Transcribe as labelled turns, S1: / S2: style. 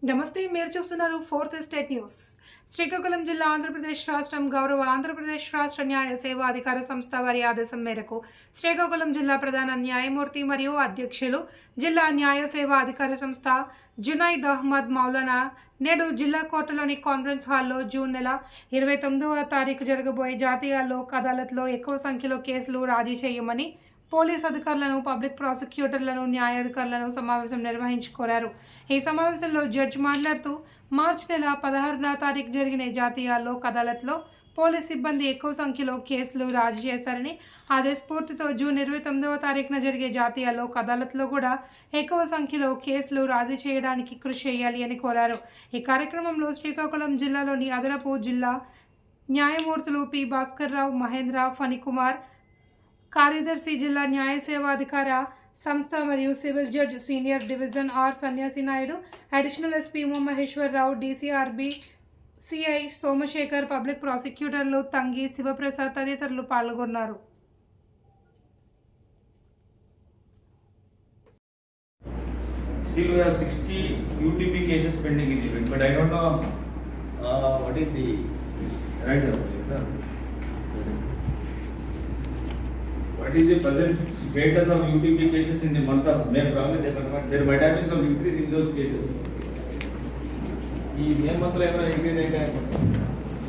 S1: నమస్తే, మీరు చూస్తున్నారు ఫోర్త్ స్టేట్ న్యూస్. శ్రీకాకుళం జిల్లా ఆంధ్రప్రదేశ్ రాష్ట్రం గౌరవ ఆంధ్రప్రదేశ్ రాష్ట్ర న్యాయ సేవా అధికార సంస్థ వారి ఆదేశం మేరకు శ్రీకాకుళం జిల్లా ప్రధాన న్యాయమూర్తి మరియు అధ్యక్షులు జిల్లా న్యాయ సేవా అధికార సంస్థ జునైద్ అహ్మద్ మౌలానా నేడు జిల్లా కోర్టులోని కాన్ఫరెన్స్ హాల్లో జూన్ నెల 29వ తారీఖు జరగబోయే జాతీయ లోక్ అదాలత్లో ఎక్కువ సంఖ్యలో కేసులు రాజీ చేయమని పోలీస్ అధికారులను, పబ్లిక్ ప్రాసిక్యూటర్లను, న్యాయాధికారులను సమావేశం నిర్వహించి కోరారు. ఈ సమావేశంలో జడ్జి మాట్లాడుతూ మార్చి నెల 16వ తారీఖు జరిగిన జాతీయ లోక్ అదాలత్లో పోలీస్ సిబ్బంది ఎక్కువ సంఖ్యలో కేసులు రాజీ చేశారని, అదే స్ఫూర్తితో జూన్ 29వ తారీఖున జరిగే జాతీయ లోక్ అదాలత్లో కూడా ఎక్కువ సంఖ్యలో కేసులు రాజీ చేయడానికి కృషి చేయాలి అని కోరారు. ఈ కార్యక్రమంలో శ్రీకాకుళం జిల్లాలోని అదనపు జిల్లా న్యాయమూర్తులు పి భాస్కర్ రావు, మహేంద్ర, ఫణికుమార్, కార్యదర్శి జిల్లా న్యాయ సేవాధికార సంస్థ మరియు civil judge senior division R Sanyasi Naidu, additional SP Umamaheswararao, DCRB CI Somasekhar, public ప్రాసిక్యూటర్లు తంగి, శివప్రసాద్ తదితరులు పాల్గొన్నారు.
S2: Still we have 60 UTP cases pending in the but I don't know what is the right sir. What is the present status of UTP cases in the month of May? Probably there might have been some increase in those cases. ఈ మే మంత్లో ఏమైనా increase అయితే